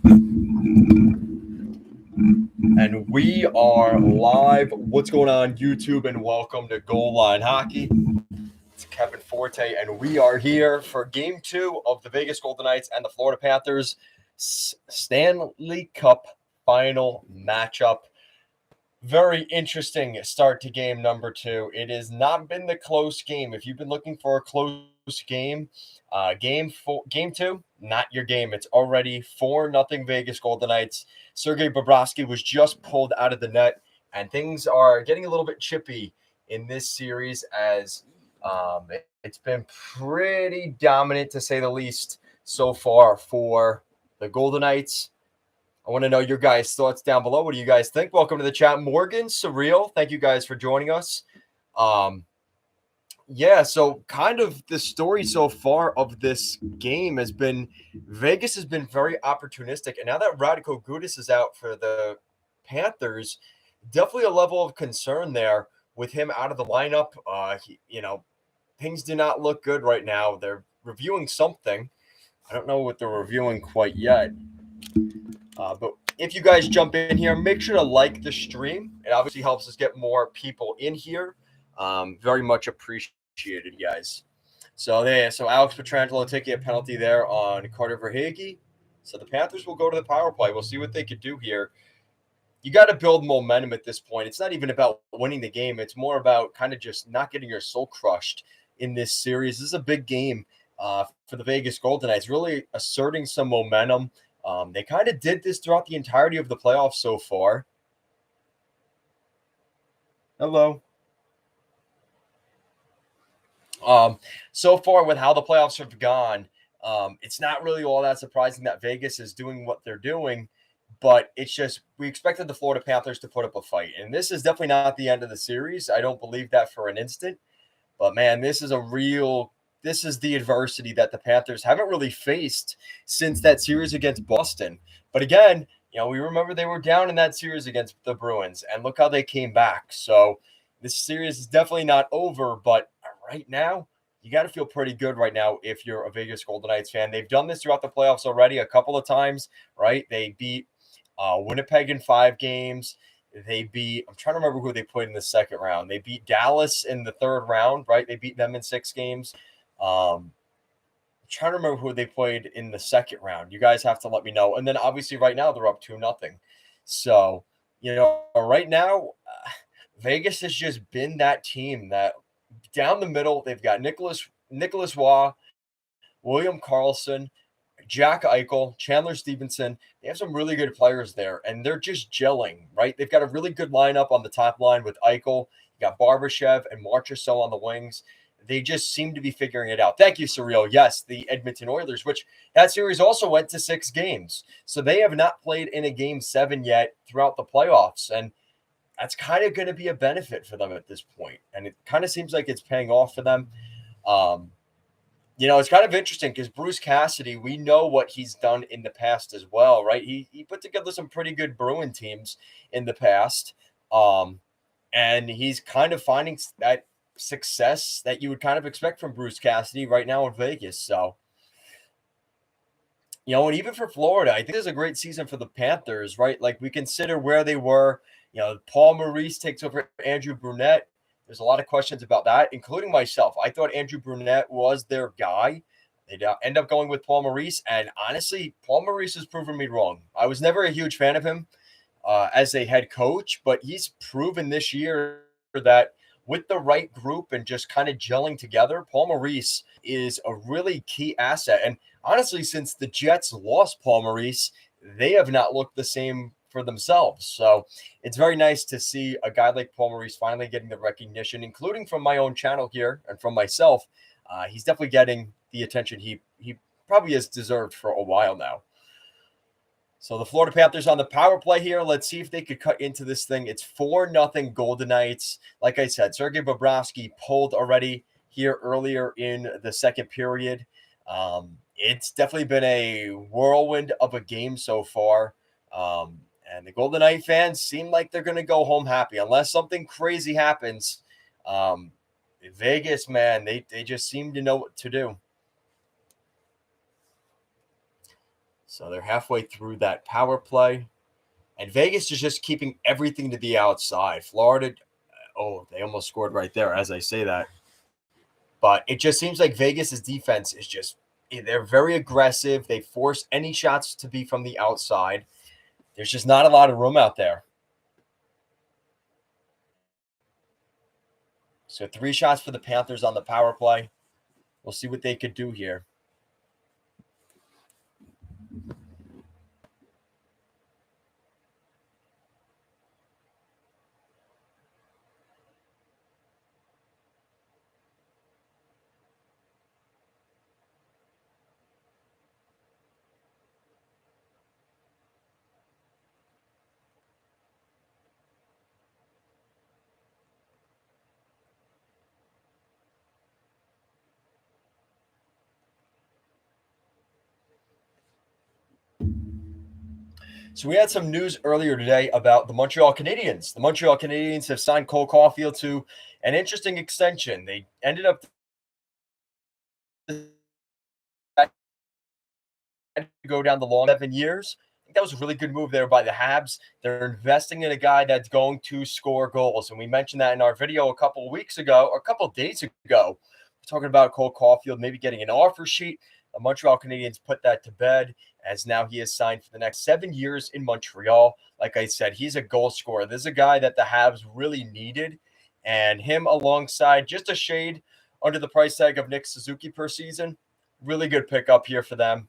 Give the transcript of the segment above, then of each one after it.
And we are live. What's going on, YouTube? And welcome to Goal Line Hockey. It's Kevin Forte, and we are here for Game 2 of the Vegas Golden Knights and the Florida Panthers Stanley Cup final matchup. Very interesting start to game number 2. It has not been the close game. If you've been looking for a close game, game 2, not your game. It's already 4-0 Vegas Golden Knights. Sergei Bobrovsky was just pulled out of the net, and things are getting a little bit chippy in this series as it's been pretty dominant, to say the least, so far for the Golden Knights. I want to know your guys' thoughts down below. What do you guys think? Welcome to the chat. Morgan, Surreal, thank you guys for joining us. So kind of the story so far of this game has been Vegas has been very opportunistic. And now that Radko Gudas is out for the Panthers, definitely a level of concern there with him out of the lineup. Things do not look good right now. They're reviewing something. I don't know what they're reviewing quite yet. But if you guys jump in here, make sure to like the stream. It obviously helps us get more people in here. Very much appreciated, guys. So Alex Pietrangelo taking a penalty there on Carter Verhaeghe. So the Panthers will go to the power play. We'll see what they could do here. You got to build momentum at this point. It's not even about winning the game. It's more about kind of just not getting your soul crushed in this series. This is a big game for the Vegas Golden Knights, really asserting some momentum. They kind of did this throughout the entirety of the playoffs so far. Hello. So far with how the playoffs have gone, it's not really all that surprising that Vegas is doing what they're doing, but it's just we expected the Florida Panthers to put up a fight, and this is definitely not the end of the series. I don't believe that for an instant, but man, this is the adversity that the Panthers haven't really faced since that series against Boston. But again, we remember they were down in that series against the Bruins, and look how they came back. So this series is definitely not over, but right now, you got to feel pretty good right now if you're a Vegas Golden Knights fan. They've done this throughout the playoffs already a couple of times, right? They beat Winnipeg in 5 games. I'm trying to remember who they played in the second round. They beat Dallas in the third round, right? They beat them in 6 games. I'm trying to remember who they played in the second round. You guys have to let me know. And then obviously right now they're up 2-0. So, right now, Vegas has just been that team that down the middle, they've got Nicholas Waugh, William Karlsson, Jack Eichel, Chandler Stevenson. They have some really good players there, and they're just gelling, right? They've got a really good lineup on the top line with Eichel. You got Barbashev and Marchessault on the wings. They just seem to be figuring it out. Thank you, Surreal. Yes, the Edmonton Oilers, which that series also went to 6 games. So they have not played in a Game 7 yet throughout the playoffs, and that's kind of going to be a benefit for them at this point. And it kind of seems like it's paying off for them. It's kind of interesting because Bruce Cassidy, we know what he's done in the past as well, right? He put together some pretty good Bruin teams in the past. And he's kind of finding that success that you would kind of expect from Bruce Cassidy right now in Vegas. So, and even for Florida, I think this is a great season for the Panthers, right? Like we consider where they were. Paul Maurice takes over Andrew Brunette. There's a lot of questions about that, including myself. I thought Andrew Brunette was their guy. They end up going with Paul Maurice, and honestly, Paul Maurice has proven me wrong. I was never a huge fan of him as a head coach, but he's proven this year that with the right group and just kind of gelling together, Paul Maurice is a really key asset. And honestly, since the Jets lost Paul Maurice, they have not looked the same for themselves. So it's very nice to see a guy like Paul Maurice finally getting the recognition, including from my own channel here and from myself. He's definitely getting the attention he probably has deserved for a while now. So the Florida Panthers on the power play here. Let's see if they could cut into this thing. It's 4-0 Golden Knights. Like I said, Sergei Bobrovsky pulled already here earlier in the second period. It's definitely been a whirlwind of a game so far. And the Golden Knight fans seem like they're going to go home happy unless something crazy happens. Vegas, man, they just seem to know what to do. So they're halfway through that power play. And Vegas is just keeping everything to the outside. Florida, oh, they almost scored right there as I say that. But it just seems like Vegas's defense is just, they're very aggressive. They force any shots to be from the outside. There's just not a lot of room out there. So 3 shots for the Panthers on the power play. We'll see what they could do here. So we had some news earlier today about the Montreal Canadiens. The Montreal Canadiens have signed Cole Caulfield to an interesting extension. They ended up to go down the long 7 years. I think that was a really good move there by the Habs. They're investing in a guy that's going to score goals. And we mentioned that in our video a couple of weeks ago, or a couple of days ago. We're talking about Cole Caulfield maybe getting an offer sheet. The Montreal Canadiens put that to bed, as now he is signed for the next 7 years in Montreal. Like I said, he's a goal scorer. This is a guy that the Habs really needed. And him alongside just a shade under the price tag of Nick Suzuki per season. Really good pickup here for them.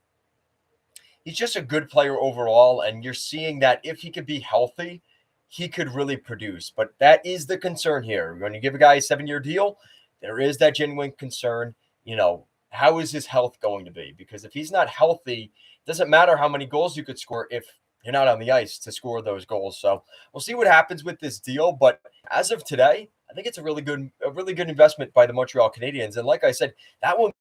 He's just a good player overall, and you're seeing that if he could be healthy, he could really produce. But that is the concern here. When you give a guy a 7-year deal, there is that genuine concern. How is his health going to be? Because if he's not healthy, it doesn't matter how many goals you could score if you're not on the ice to score those goals. So we'll see what happens with this deal. But as of today, I think it's a really good investment by the Montreal Canadiens. And like I said, that one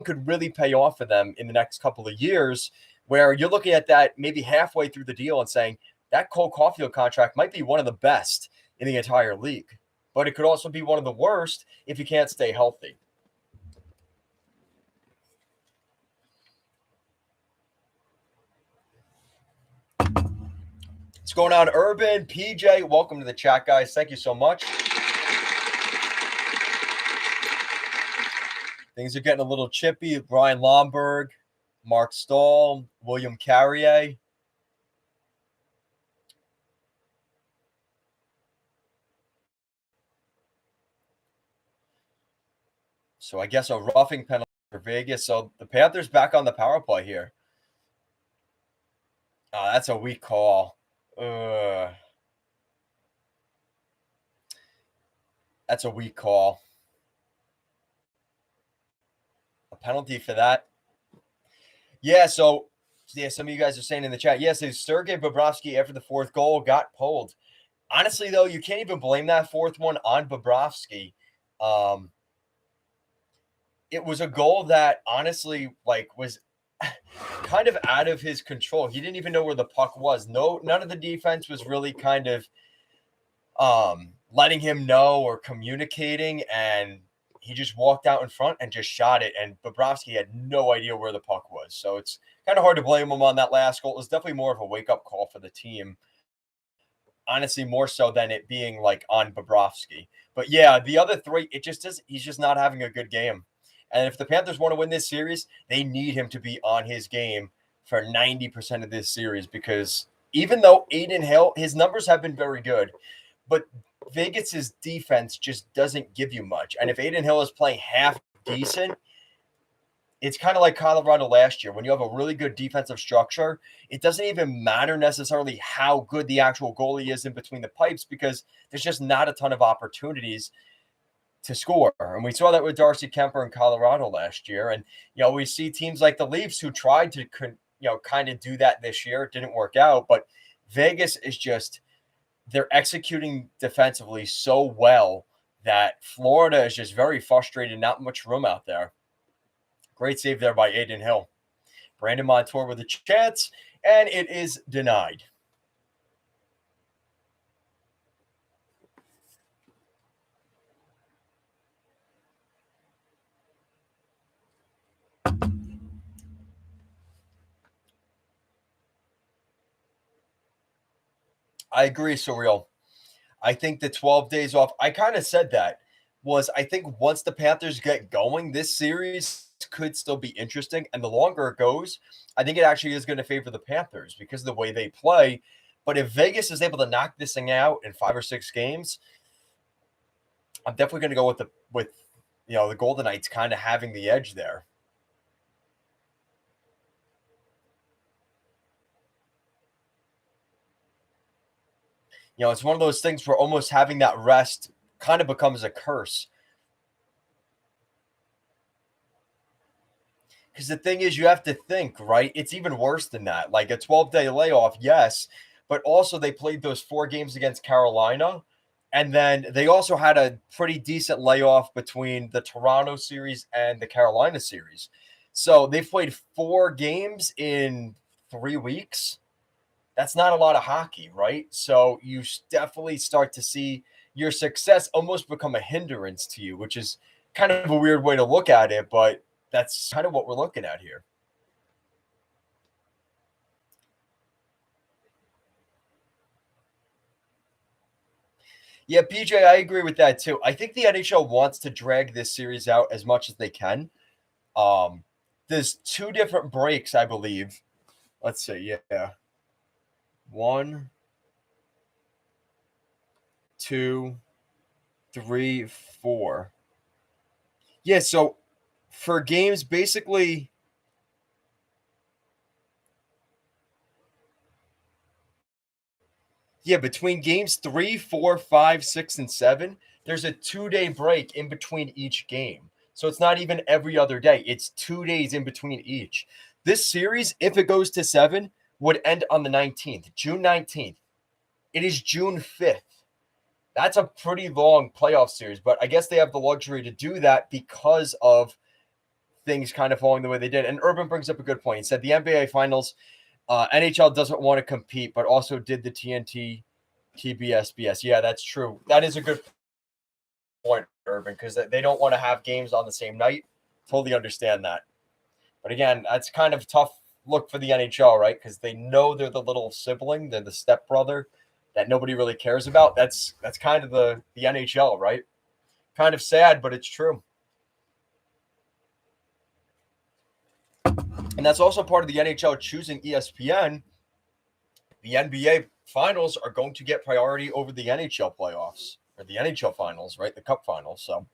could really pay off for them in the next couple of years, where you're looking at that maybe halfway through the deal and saying that Cole Caulfield contract might be one of the best in the entire league, but it could also be one of the worst if he can't stay healthy. What's going on, Urban? PJ, welcome to the chat, guys. Thank you so much. Things are getting a little chippy. Brian Lomberg, Mark Stahl, William Carrier. So I guess a roughing penalty for Vegas. So the Panthers back on the power play here. That's a weak call. That's a weak call. A penalty for that. Yeah, so some of you guys are saying in the chat, yes, Sergei Bobrovsky after the 4th goal got pulled. Honestly, though, you can't even blame that 4th one on Bobrovsky. It was a goal that honestly, was kind of out of his control. He didn't even know where the puck was. None of the defense was really kind of letting him know or communicating, and he just walked out in front and just shot it, and Bobrovsky had no idea where the puck was. So it's kind of hard to blame him on that last goal. It was definitely more of a wake-up call for the team. Honestly, more so than it being on Bobrovsky. But yeah, the other 3, he's just not having a good game. And if the Panthers want to win this series, they need him to be on his game for 90% of this series, because even though Adin Hill, his numbers have been very good, but Vegas's defense just doesn't give you much. And if Adin Hill is playing half decent, it's kind of like Colorado last year. When you have a really good defensive structure, it doesn't even matter necessarily how good the actual goalie is in between the pipes, because there's just not a ton of opportunities to score. And we saw that with Darcy Kemper in Colorado last year. And, we see teams like the Leafs who tried to, kind of do that this year. It didn't work out. But Vegas is just, they're executing defensively so well that Florida is just very frustrated. Not much room out there. Great save there by Adin Hill. Brandon Montour with a chance, and it is denied. I agree, Surreal. I think the 12 days off, I kind of said that, was I think once the Panthers get going, this series could still be interesting. And the longer it goes, I think it actually is going to favor the Panthers because of the way they play. But if Vegas is able to knock this thing out in 5 or 6 games, I'm definitely going to go with the Golden Knights kind of having the edge there. It's one of those things where almost having that rest kind of becomes a curse. Because the thing is, you have to think, right? It's even worse than that. Like a 12-day layoff, yes, but also they played those 4 games against Carolina. And then they also had a pretty decent layoff between the Toronto series and the Carolina series. So they played 4 games in 3 weeks. That's not a lot of hockey, right? So you definitely start to see your success almost become a hindrance to you, which is kind of a weird way to look at it, but that's kind of what we're looking at here. Yeah, PJ, I agree with that too. I think the NHL wants to drag this series out as much as they can. Um, there's 2 different breaks, I believe. Let's see. Yeah. 1, 2, 3, 4. Yeah, so for games basically, yeah, between games 3, 4, 5, 6, and 7, there's a 2-day break in between each game. So it's not even every other day. It's 2 days in between each. This series, if it goes to 7, would end on the 19th, June 19th. It is June 5th. That's a pretty long playoff series, but I guess they have the luxury to do that because of things kind of falling the way they did. And Urban brings up a good point. He said the NBA Finals, NHL doesn't want to compete, but also did the TNT TBSBS. Yeah, that's true. That is a good point, Urban, because they don't want to have games on the same night. Totally understand that. But again, that's kind of tough look for the NHL, right? Because they know they're the little sibling, they're the stepbrother that nobody really cares about. That's kind of the NHL, right? Kind of sad, but it's true. And that's also part of the NHL choosing ESPN. The NBA finals are going to get priority over the NHL playoffs or the NHL finals, right? The cup finals. So,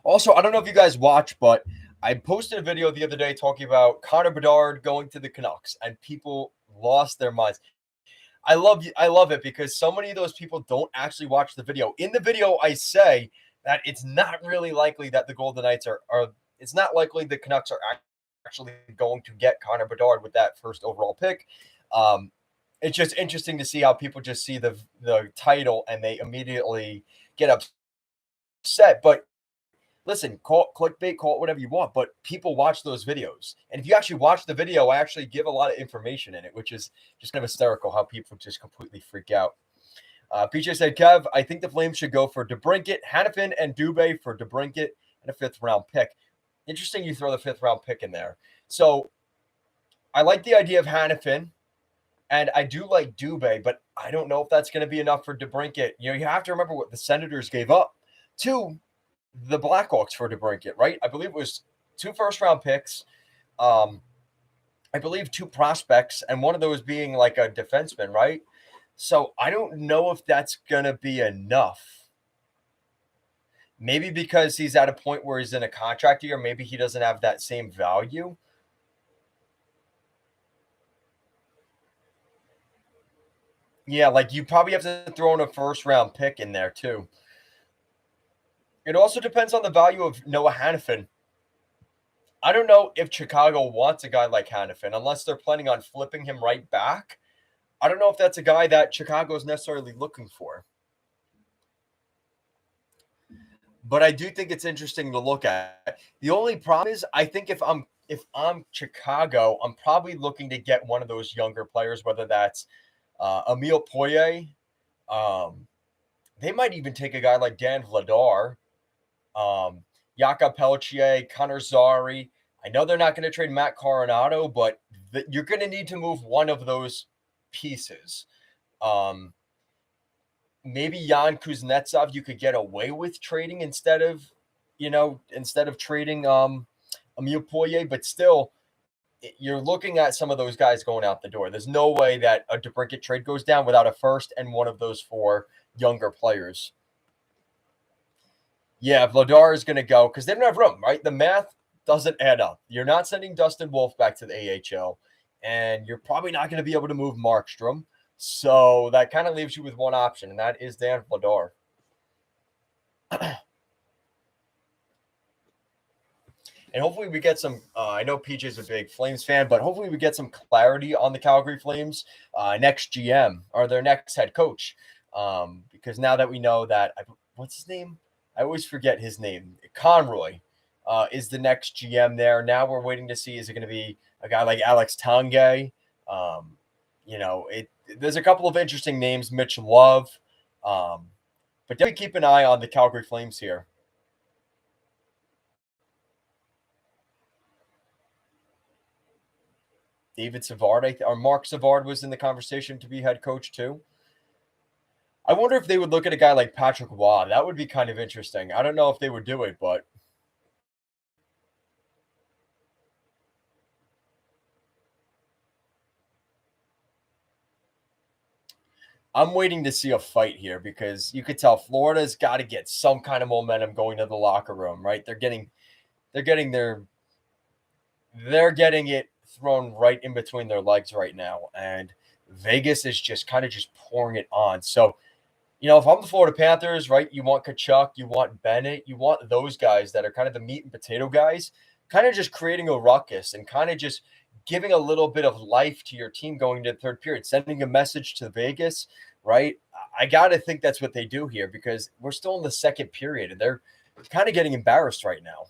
also, I don't know if you guys watch, but I posted a video the other day talking about Connor Bedard going to the Canucks, and people lost their minds. I love it because so many of those people don't actually watch the video. In the video, I say that it's not really likely that the Golden Knights are it's not likely the Canucks are actually going to get Connor Bedard with that first overall pick. Um, it's just interesting to see how people just see the title and they immediately get upset. But listen, call it clickbait, call it whatever you want, but people watch those videos. And if you actually watch the video, I actually give a lot of information in it, which is just kind of hysterical how people just completely freak out. PJ said, Kev, I think the Flames should go for DeBrincat, Hannafin, and Dubé for DeBrincat and a 5th-round pick. Interesting you throw the 5th-round pick in there. So I like the idea of Hannafin, and I do like Dubé, but I don't know if that's going to be enough for DeBrincat. You have to remember what the Senators gave up to the Blackhawks for DeBrincat, right? I believe it was 2 first-round picks, I believe 2 prospects, and one of those being like a defenseman, right? So I don't know if that's going to be enough. Maybe because he's at a point where he's in a contract year, maybe he doesn't have that same value. Yeah, like you probably have to throw in a first-round pick in there too. It also depends on the value of Noah Hannafin. I don't know if Chicago wants a guy like Hannafin unless they're planning on flipping him right back. I don't know if that's a guy that Chicago is necessarily looking for. But I do think it's interesting to look at. The only problem is I think if I'm Chicago, I'm probably looking to get one of those younger players, whether that's Emile Poirier. Um, they might even take a guy like Dan Vladar, Jakob Pelletier, Connor Zari. I know they're not going to trade Matt Coronado, but you're going to need to move one of those pieces. Maybe Jan Kuznetsov you could get away with trading instead of trading Emile Poirier, but still you're looking at some of those guys going out the door. There's no way that a DeBrincat trade goes down without a first and one of those 4 younger players. Yeah, Vladar is going to go because they don't have room, right? The math doesn't add up. You're not sending Dustin Wolf back to the AHL, and you're probably not going to be able to move Markstrom. So that kind of leaves you with one option, and that is Dan Vladar. And hopefully we get some I know PJ's a big Flames fan, but hopefully we get some clarity on the Calgary Flames next GM or their next head coach. Because now that we know that, what's his name? I always forget his name. Conroy is the next GM there. Now we're waiting to see, is it going to be a guy like Alex Tanguay? There's a couple of interesting names, Mitch Love. But definitely keep an eye on the Calgary Flames here. David Savard, or Mark Savard was in the conversation to be head coach too. I wonder if they would look at a guy like Patrick Waugh. That would be kind of interesting. I don't know if they would do it, but I'm waiting to see a fight here because you could tell Florida's got to get some kind of momentum going to the locker room, right? They're getting it thrown right in between their legs right now, and Vegas is just pouring it on. So, if I'm the Florida Panthers, right, you want Kachuk, you want Bennett, you want those guys that are kind of the meat and potato guys, kind of just creating a ruckus and kind of just giving a little bit of life to your team going into the third period, sending a message to Vegas, right? I got to think that's what they do here because we're still in the second period and they're kind of getting embarrassed right now.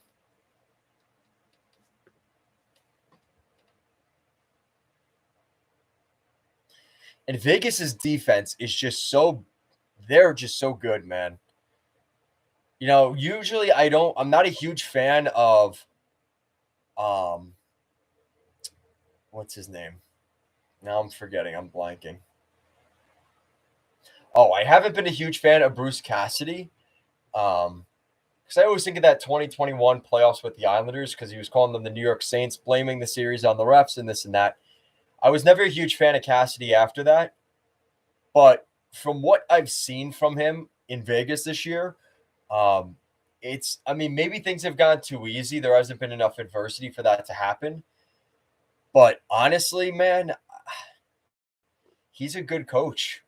And Vegas's defense is they're just so good, man. Usually I'm not a huge fan of, what's his name? Now I'm forgetting. I'm blanking. Oh, I haven't been a huge fan of Bruce Cassidy. Because I always think of that 2021 playoffs with the Islanders because he was calling them the New York Saints, blaming the series on the refs and this and that. I was never a huge fan of Cassidy after that. But from what I've seen from him in Vegas this year, maybe things have gone too easy. There hasn't been enough adversity for that to happen. But honestly, man, he's a good coach,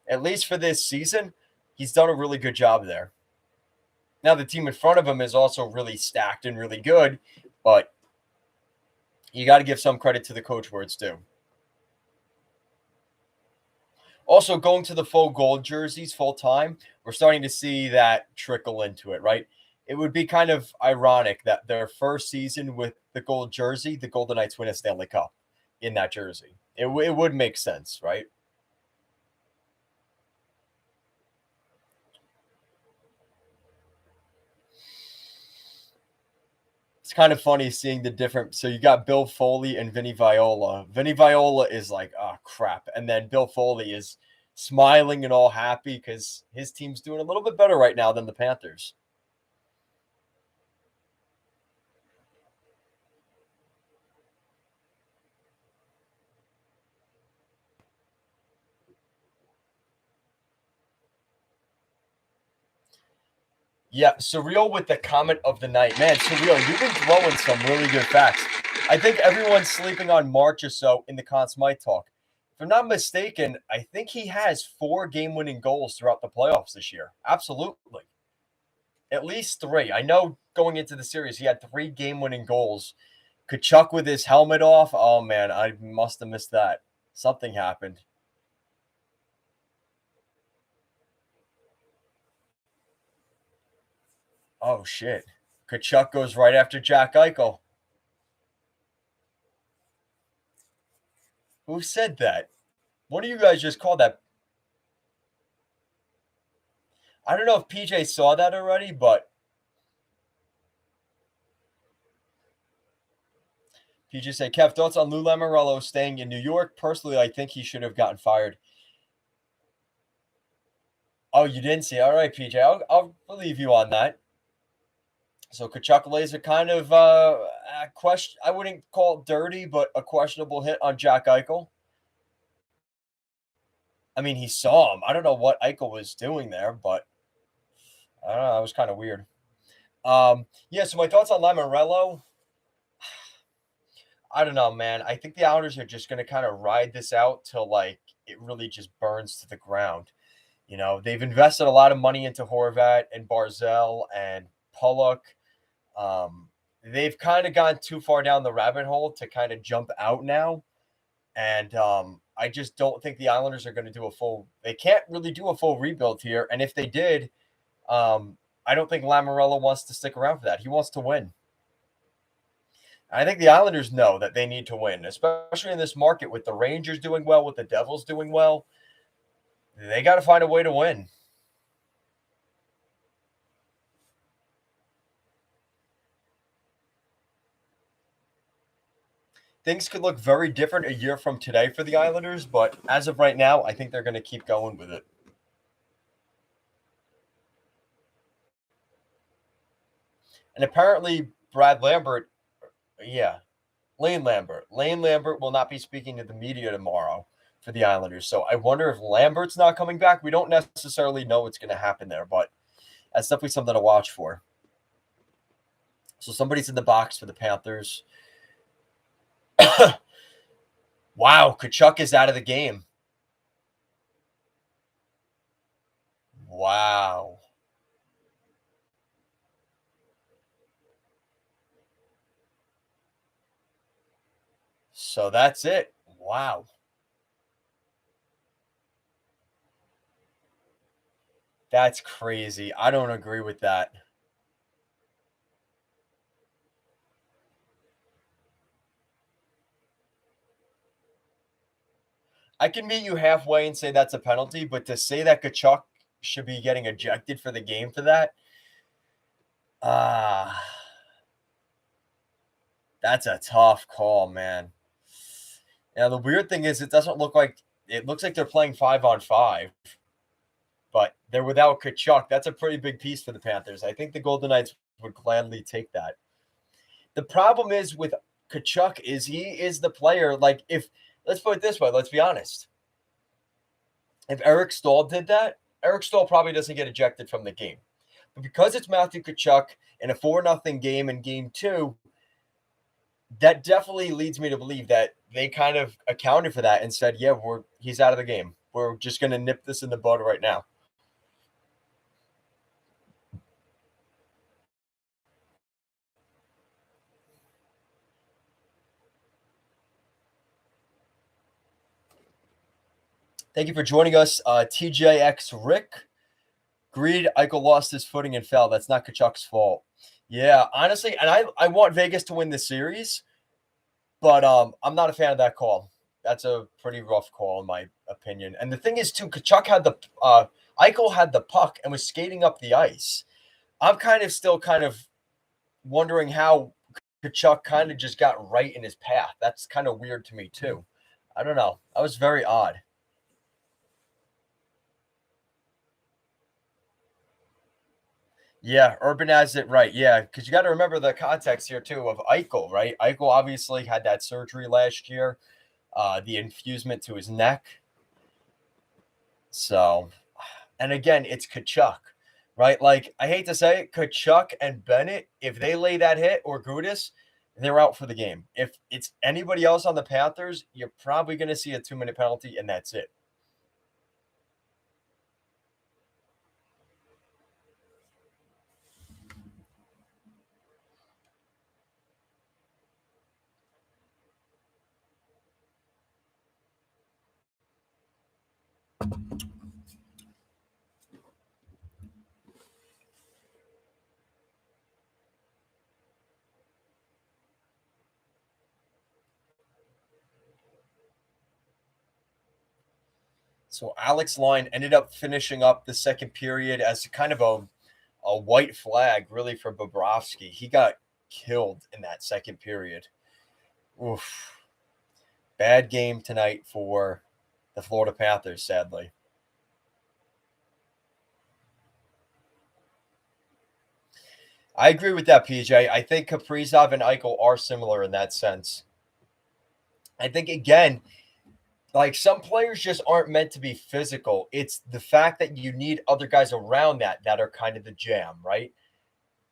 at least for this season. He's done a really good job there. Now, the team in front of him is also really stacked and really good, but you got to give some credit to the coach where it's due. Also, going to the full gold jerseys full time, we're starting to see that trickle into it, right? It would be kind of ironic that their first season with the gold jersey, the Golden Knights win a Stanley Cup in that jersey. It would make sense, right? It's kind of funny seeing the different. So you got Bill Foley and Vinny Viola. Vinny Viola is like, oh, crap. And then Bill Foley is smiling and all happy because his team's doing a little bit better right now than the Panthers. Yeah, Surreal with the comment of the night. Man, Surreal, you've been throwing some really good facts. I think everyone's sleeping on March or so in the Conn Smythe talk. If I'm not mistaken, I think he has 4 game-winning goals throughout the playoffs this year. Absolutely. At least 3. I know going into the series, he had 3 game-winning goals. Kachuk with his helmet off. Oh, man, I must have missed that. Something happened. Oh, shit. Kachuk goes right after Jack Eichel. Who said that? What do you guys just call that? I don't know if PJ saw that already, but PJ say, Kev, thoughts on Lou Lamoriello staying in New York? Personally, I think he should have gotten fired. Oh, you didn't see? All right, PJ, I'll believe you on that. So Kachuk lays a kind of a question. I wouldn't call it dirty, but a questionable hit on Jack Eichel. I mean, he saw him. I don't know what Eichel was doing there, but I don't know. It was kind of weird. Yeah, so my thoughts on Lamoriello. I don't know, man. I think the Islanders are just going to kind of ride this out till like it really just burns to the ground. You know, they've invested a lot of money into Horvat and Barzell and Pollock. They've kind of gone too far down the rabbit hole to kind of jump out now. And I just don't think the Islanders are going to do they can't really do a full rebuild here. And if they did, I don't think Lamoriello wants to stick around for that. He wants to win. I think the Islanders know that they need to win, especially in this market with the Rangers doing well, with the Devils doing well. They got to find a way to win. Things could look very different a year from today for the Islanders, but as of right now, I think they're going to keep going with it. And apparently, Lane Lambert will not be speaking to the media tomorrow for the Islanders. So I wonder if Lambert's not coming back. We don't necessarily know what's going to happen there, but that's definitely something to watch for. So somebody's in the box for the Panthers. Wow, Kachuk is out of the game. Wow. So that's it. Wow. That's crazy. I don't agree with that. I can meet you halfway and say that's a penalty, but to say that Kachuk should be getting ejected for the game for that, that's a tough call, man. Now, the weird thing is it looks like they're playing 5-on-5, but they're without Kachuk. That's a pretty big piece for the Panthers. I think the Golden Knights would gladly take that. The problem is with Kachuk is he is the player. Like, let's put it this way, let's be honest. If Eric Stahl did that, Eric Stahl probably doesn't get ejected from the game. But because it's Matthew Kachuk in a 4-0 game in game 2, that definitely leads me to believe that they kind of accounted for that and said, yeah, he's out of the game. We're just going to nip this in the bud right now. Thank you for joining us, TJX Rick. Agreed, Eichel lost his footing and fell. That's not Kachuk's fault. Yeah, honestly, and I want Vegas to win this series, but I'm not a fan of that call. That's a pretty rough call in my opinion. And the thing is, too, Kachuk had Eichel had the puck and was skating up the ice. I'm still wondering how Kachuk kind of just got right in his path. That's kind of weird to me too. I don't know. That was very odd. Yeah, Urban has it right. Yeah, because you got to remember the context here too of Eichel, right? Eichel obviously had that surgery last year, the infusement to his neck. So, and again, it's Kachuk, right? Like, I hate to say it, Kachuk and Bennett, if they lay that hit, or Gudis, they're out for the game. If it's anybody else on the Panthers, you're probably going to see a 2-minute penalty, and that's it. So Alex Line ended up finishing up the second period as kind of a white flag, really, for Bobrovsky. He got killed in that second period. Oof. Bad game tonight for the Florida Panthers, sadly. I agree with that, PJ. I think Kaprizov and Eichel are similar in that sense. I think, again, like some players just aren't meant to be physical. It's the fact that you need other guys around that are kind of the jam, right?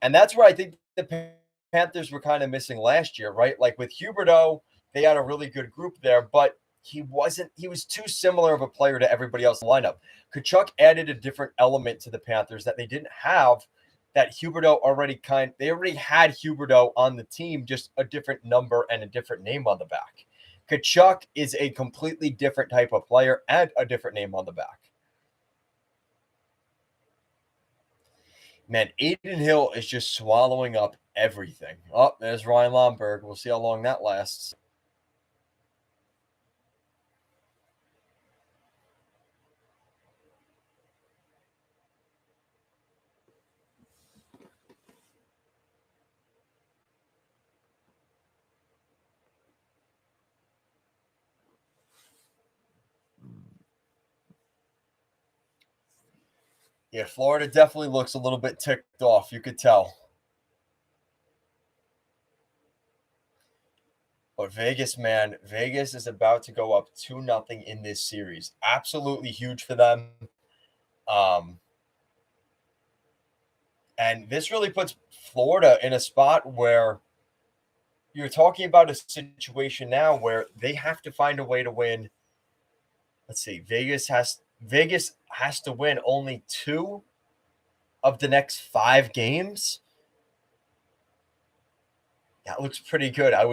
And that's where I think the Panthers were kind of missing last year, right? Like with Huberdeau, they had a really good group there, but he was too similar of a player to everybody else in the lineup. Tkachuk added a different element to the Panthers that they didn't have, that Huberdeau they already had Huberdeau on the team, just a different number and a different name on the back. Tkachuk is a completely different type of player and a different name on the back. Man, Aiden Hill is just swallowing up everything. Oh, there's Ryan Lomberg. We'll see how long that lasts. Yeah, Florida definitely looks a little bit ticked off. You could tell. But Vegas, man, Vegas is about to go up 2-0 in this series. Absolutely huge for them. And this really puts Florida in a spot where you're talking about a situation now where they have to find a way to win. Let's see, Vegas has to win only 2 of the next 5 games. That looks pretty good. I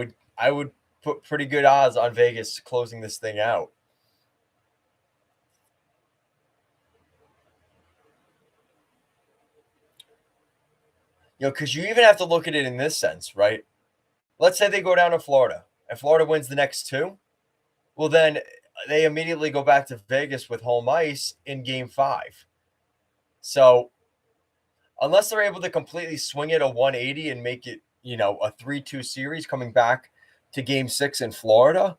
would put pretty good odds on Vegas closing this thing out. Because you even have to look at it in this sense, right? Let's say they go down to Florida and Florida wins the next 2. Well, then they immediately go back to Vegas with home ice in game 5. So unless they're able to completely swing it a 180 and make it, a 3-2 series coming back to game 6 in Florida,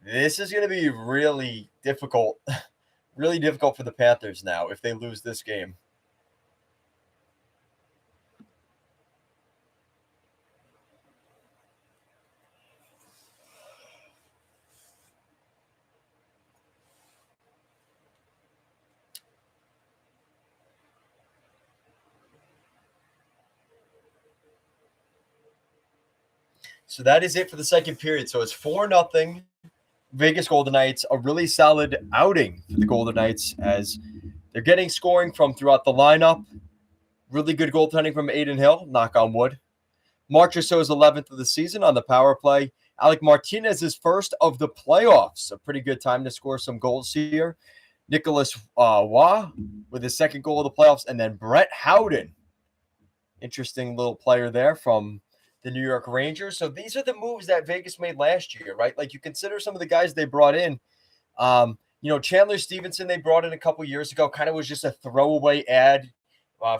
this is going to be really difficult, really difficult for the Panthers now if they lose this game. So that is it for the second period. So it's 4-0. Vegas Golden Knights, a really solid outing for the Golden Knights as they're getting scoring from throughout the lineup. Really good goaltending from Aiden Hill, knock on wood. Marchessault's 11th of the season on the power play. Alec Martinez is first of the playoffs. A pretty good time to score some goals here. Nicholas Waugh with his second goal of the playoffs. And then Brett Howden. Interesting little player there from the New York Rangers. So these are the moves that Vegas made last year, right? Like you consider some of the guys they brought in. Chandler Stevenson they brought in a couple years ago kind of was just a throwaway ad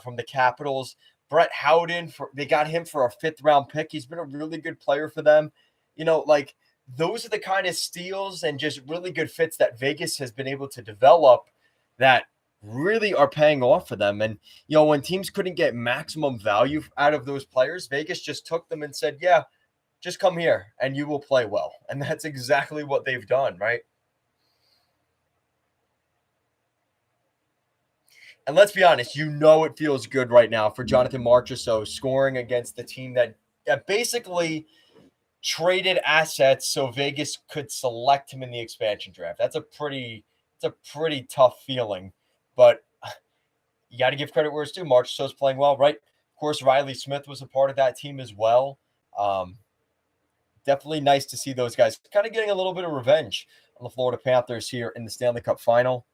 from the Capitals. Brett Howden, they got him for a 5th-round pick. He's been a really good player for them. Those are the kind of steals and just really good fits that Vegas has been able to develop that really are paying off for them. And, when teams couldn't get maximum value out of those players, Vegas just took them and said, yeah, just come here and you will play well. And that's exactly what they've done, right? And let's be honest, it feels good right now for Jonathan Marchessault scoring against the team that basically traded assets so Vegas could select him in the expansion draft. That's a pretty tough feeling, but you got to give credit where it's due. Marchessault's playing well, right? Of course, Riley Smith was a part of that team as well. Definitely nice to see those guys kind of getting a little bit of revenge on the Florida Panthers here in the Stanley Cup final.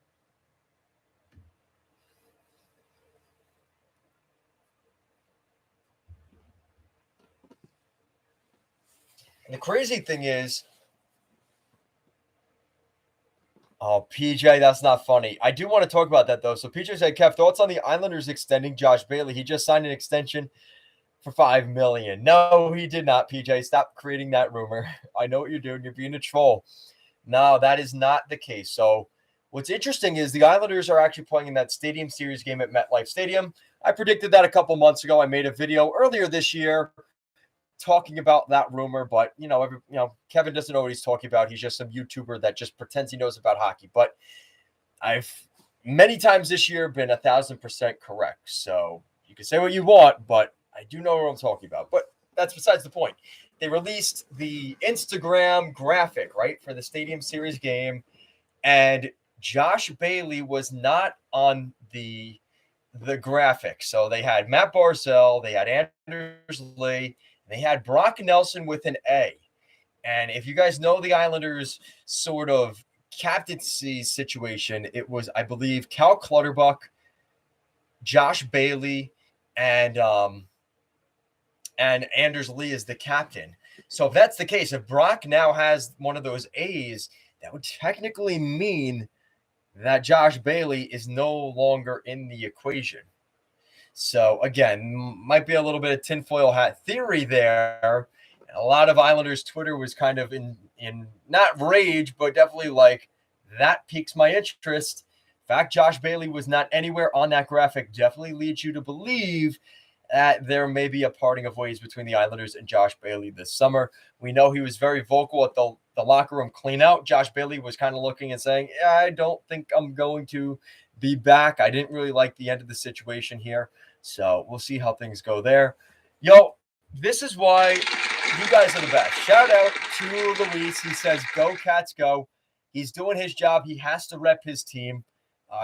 And the crazy thing is, oh, PJ, that's not funny. I do want to talk about that, though. So PJ said, Kev, thoughts on the Islanders extending Josh Bailey? He just signed an extension for $5 million. No, he did not, PJ. Stop creating that rumor. I know what you're doing. You're being a troll. No, that is not the case. So what's interesting is the Islanders are actually playing in that Stadium Series game at MetLife Stadium. I predicted that a couple months ago. I made a video earlier this year talking about that rumor, but Kevin doesn't know what he's talking about. He's just some YouTuber that just pretends he knows about hockey. But I've many times this year been 1,000% correct. So you can say what you want, but I do know what I'm talking about. But that's besides the point. They released the Instagram graphic, right, for the Stadium Series game, and Josh Bailey was not on the graphic. So they had Matt Barzal, they had Anders Lee, they had Brock Nelson with an A. And if you guys know the Islanders' sort of captaincy situation, it was, I believe, Cal Clutterbuck, Josh Bailey, and Anders Lee is the captain. So if that's the case, if Brock now has one of those A's, that would technically mean that Josh Bailey is no longer in the equation. So again, might be a little bit of tinfoil hat theory there. A lot of Islanders Twitter was kind of in not rage, but definitely like, that piques my interest. In fact, Josh Bailey was not anywhere on that graphic definitely leads you to believe that there may be a parting of ways between the Islanders and Josh Bailey this summer. We know he was very vocal at the locker room clean out. Josh Bailey was kind of looking and saying, yeah, I don't think I'm going to be back. I didn't really like the end of the situation here. So we'll see how things go there. Yo, this is why you guys are the best. Shout out to Luis. He says, go Cats, go. He's doing his job. He has to rep his team.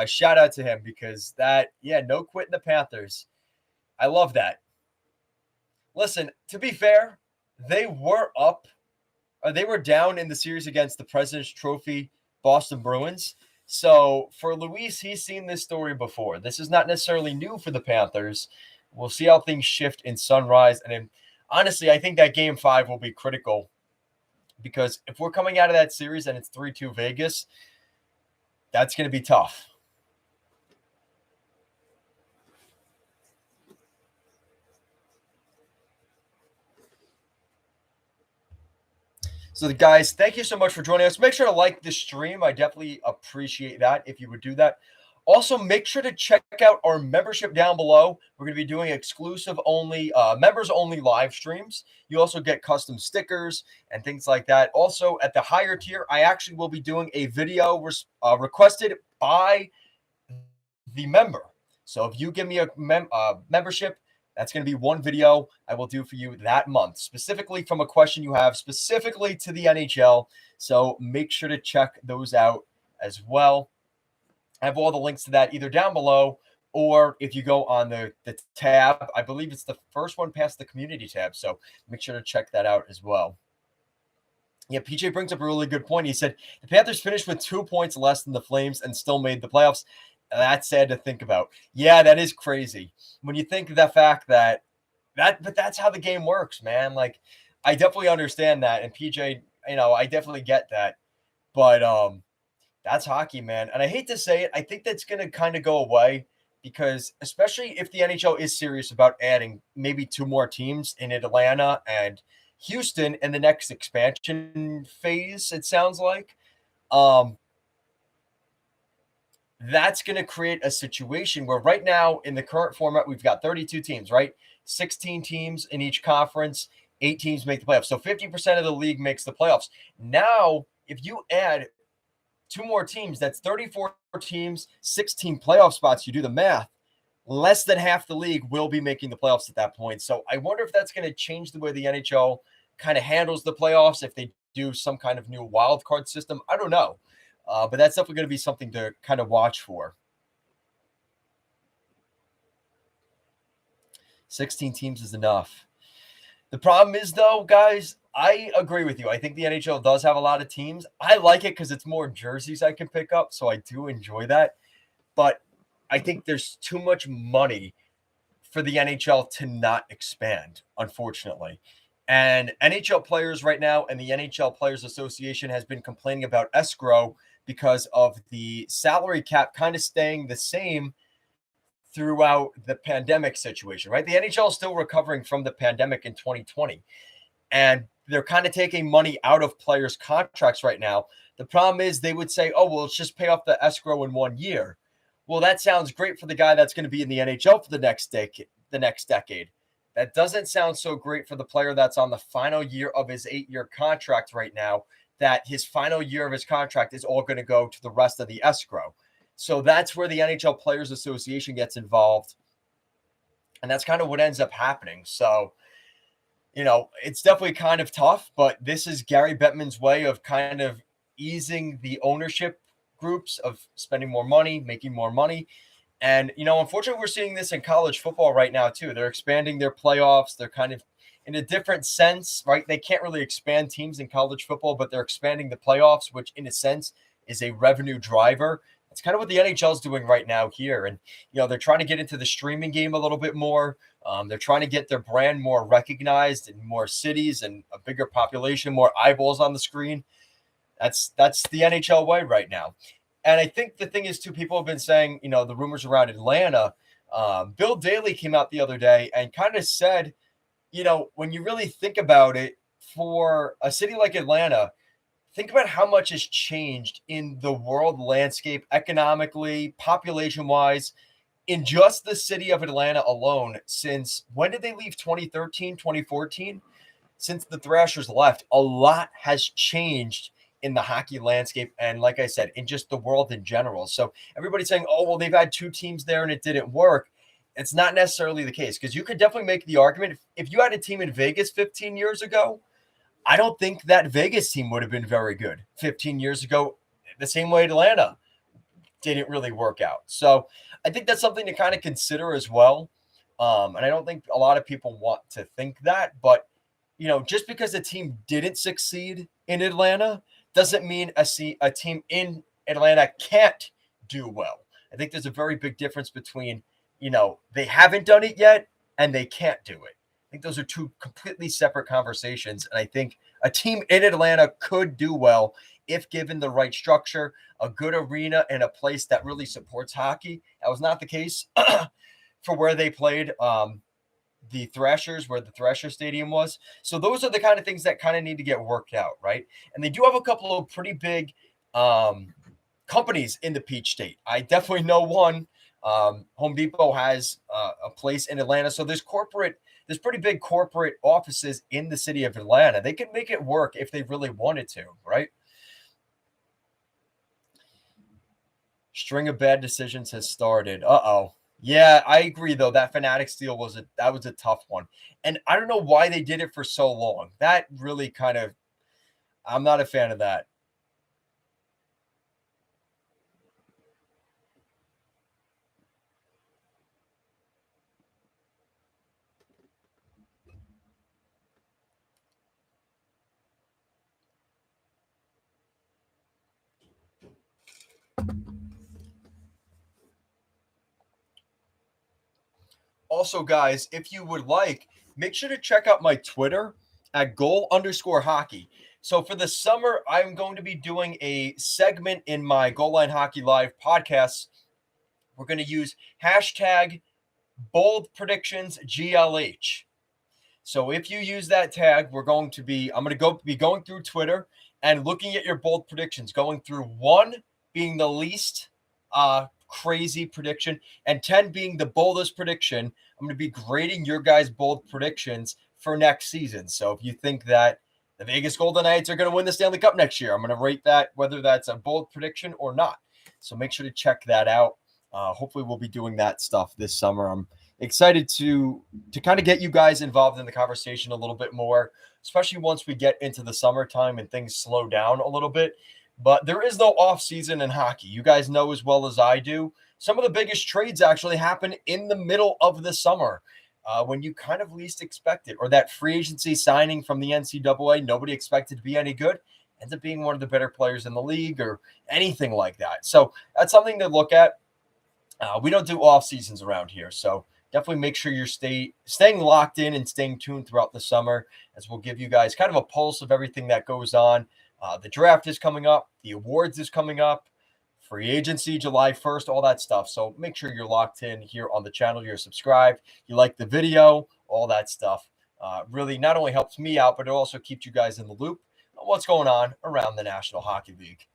Shout out to him because no quitting the Panthers. I love that. Listen, to be fair, they were down in the series against the President's Trophy Boston Bruins. So for Luis, he's seen this story before. This is not necessarily new for the Panthers. We'll see how things shift in Sunrise. And then, honestly, I think that Game 5 will be critical because if we're coming out of that series and it's 3-2 Vegas, that's going to be tough. So, guys, thank you so much for joining us. Make sure to like this stream. I definitely appreciate that if you would do that. Also, make sure to check out our membership down below. We're going to be doing exclusive only, members only live streams. You also get custom stickers and things like that. Also, at the higher tier, I actually will be doing a video requested by the member. So if you give me a membership, that's going to be one video I will do for you that month, specifically from a question you have specifically to the NHL. So make sure to check those out as well. I have all the links to that either down below or if you go on the tab. I believe it's the first one past the community tab. So make sure to check that out as well. Yeah, PJ brings up a really good point. He said the Panthers finished with 2 points less than the Flames and still made the playoffs. That's sad to think about. Yeah, that is crazy. When you think of the fact but that's how the game works, man. Like, I definitely understand that. And PJ, I definitely get that. But that's hockey, man. And I hate to say it, I think that's going to kind of go away because especially if the NHL is serious about adding maybe 2 more teams in Atlanta and Houston in the next expansion phase, it sounds like. That's going to create a situation where right now in the current format, we've got 32 teams, right? 16 teams in each conference, 8 teams make the playoffs. So 50% of the league makes the playoffs. Now, if you add 2 more teams, that's 34 teams, 16 playoff spots. You do the math, less than half the league will be making the playoffs at that point. So I wonder if that's going to change the way the NHL kind of handles the playoffs, if they do some kind of new wild card system. I don't know. But that's definitely going to be something to kind of watch for. 16 teams is enough. The problem is, though, guys, I agree with you. I think the NHL does have a lot of teams. I like it because it's more jerseys I can pick up, so I do enjoy that. But I think there's too much money for the NHL to not expand, unfortunately. And NHL players right now and the NHL Players Association has been complaining about escrow because of the salary cap kind of staying the same throughout the pandemic situation, right? The NHL is still recovering from the pandemic in 2020, and they're kind of taking money out of players' contracts right now. The problem is they would say, oh, well, let's just pay off the escrow in 1 year. Well, that sounds great for the guy that's going to be in the NHL for the next decade. That doesn't sound so great for the player that's on the final year of his 8-year contract right now, that his final year of his contract is all going to go to the rest of the escrow. So that's where the NHL Players Association gets involved. And that's kind of what ends up happening. So, it's definitely kind of tough, but this is Gary Bettman's way of kind of easing the ownership groups of spending more money, making more money. And, unfortunately, we're seeing this in college football right now, too. They're expanding their playoffs. They're kind of in a different sense, right? They can't really expand teams in college football, but they're expanding the playoffs, which in a sense is a revenue driver. That's kind of what the NHL is doing right now here. And, they're trying to get into the streaming game a little bit more. They're trying to get their brand more recognized in more cities and a bigger population, more eyeballs on the screen. That's the NHL way right now. And I think the thing is, too, people have been saying, the rumors around Atlanta. Bill Daly came out the other day and kind of said, when you really think about it, for a city like Atlanta, think about how much has changed in the world landscape, economically, population-wise, in just the city of Atlanta alone. Since when did they leave? 2013, 2014? Since the Thrashers left, a lot has changed in the hockey landscape. And like I said, in just the world in general. So everybody's saying, oh, well, they've had 2 teams there and it didn't work. It's not necessarily the case, because you could definitely make the argument if you had a team in Vegas 15 years ago, I don't think that Vegas team would have been very good 15 years ago. The same way Atlanta didn't really work out. So I think that's something to kind of consider as well. And I don't think a lot of people want to think that, but just because a team didn't succeed in Atlanta doesn't mean a team in Atlanta can't do well. I think there's a very big difference between, they haven't done it yet and they can't do it. I think those are 2 completely separate conversations. And I think a team in Atlanta could do well if given the right structure, a good arena, and a place that really supports hockey. That was not the case for where they played the Thrashers, where the Thrasher Stadium was. So those are the kind of things that kind of need to get worked out, right? And they do have a couple of pretty big companies in the Peach State. I definitely know one. Home Depot has a place in Atlanta. So there's pretty big corporate offices in the city of Atlanta. They can make it work if they really wanted to, right? String of bad decisions has started. Uh-oh. Yeah, I agree, though. That Fanatics deal was a tough one. And I don't know why they did it for so long. That really kind of, I'm not a fan of that. Also, guys, if you would like, make sure to check out my Twitter at @goal_hockey. So for the summer, I'm going to be doing a segment in my Goal Line Hockey Live podcast. We're going to use hashtag bold predictions GLH. So if you use that tag, I'm going to be going through Twitter and looking at your bold predictions, going through 1 being the least crazy prediction and 10 being the boldest prediction. I'm going to be grading your guys' bold predictions for next season. So if you think that the Vegas Golden Knights are going to win the Stanley Cup next year, I'm going to rate that whether that's a bold prediction or not. So make sure to check that out. Hopefully we'll be doing that stuff this summer. I'm excited to kind of get you guys involved in the conversation a little bit more, especially once we get into the summertime and things slow down a little bit. But there is no off season in hockey. You guys know as well as I do. Some of the biggest trades actually happen in the middle of the summer when you kind of least expect it. Or that free agency signing from the NCAA, nobody expected to be any good, ends up being one of the better players in the league or anything like that. So that's something to look at. We don't do off seasons around here. So definitely make sure you're staying locked in and staying tuned throughout the summer, as we'll give you guys kind of a pulse of everything that goes on. The draft is coming up. The awards is coming up. free agency July 1st, all that stuff. So make sure you're locked in here on the channel. You're subscribed. You like the video, all that stuff. Really not only helps me out, but it also keeps you guys in the loop on what's going on around the National Hockey League.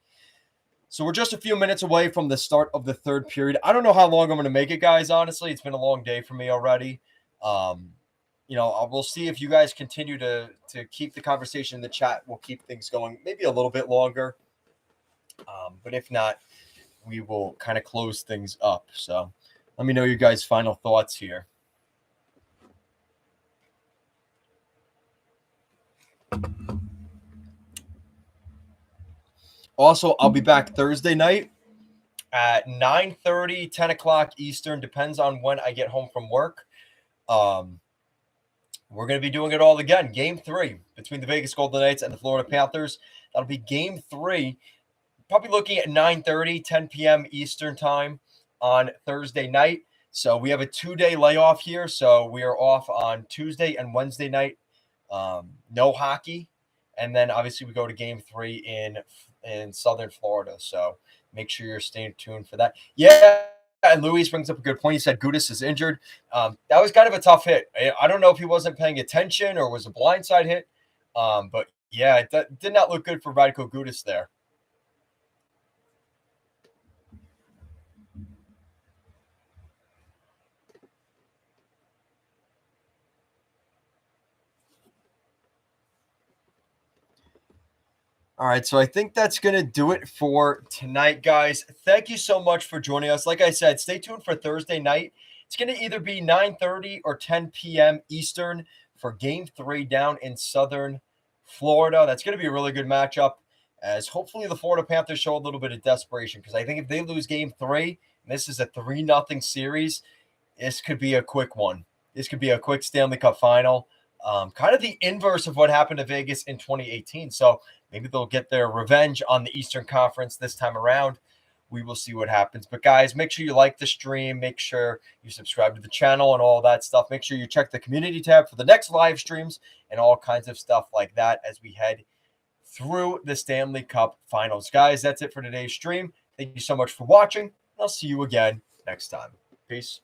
So we're just a few minutes away from the start of the third period. I don't know how long I'm going to make it, guys. Honestly, it's been a long day for me already. We'll see if you guys continue to keep the conversation in the chat. We'll keep things going maybe a little bit longer. But if not, we will kind of close things up. So let me know your guys' final thoughts here. Also, I'll be back Thursday night at 9:30, 10 o'clock Eastern. Depends on when I get home from work. We're going to be doing it all again. Game 3 between the Vegas Golden Knights and the Florida Panthers. That'll be Game 3. Probably looking at 9:30, 10 p.m. Eastern time on Thursday night. So we have a 2-day layoff here. So we are off on Tuesday and Wednesday night. No hockey. And then obviously we go to Game 3 in Southern Florida. So make sure you're staying tuned for that. Yeah, and Luis brings up a good point. He said Gudas is injured. That was kind of a tough hit. I don't know if he wasn't paying attention or was a blindside hit. But yeah, it did not look good for Radko Gudas there. All right, so I think that's going to do it for tonight, guys. Thank you so much for joining us. Like I said, stay tuned for Thursday night. It's going to either be 9:30 or 10 p.m. Eastern for Game 3 down in Southern Florida. That's going to be a really good matchup, as hopefully the Florida Panthers show a little bit of desperation, because I think if they lose Game 3, and this is a 3-0 series, this could be a quick one. This could be a quick Stanley Cup final. Kind of the inverse of what happened to Vegas in 2018. So maybe they'll get their revenge on the Eastern Conference this time around. We will see what happens. But guys, make sure you like the stream. Make sure you subscribe to the channel and all that stuff. Make sure you check the community tab for the next live streams and all kinds of stuff like that as we head through the Stanley Cup finals. Guys, that's it for today's stream. Thank you so much for watching. I'll see you again next time. Peace.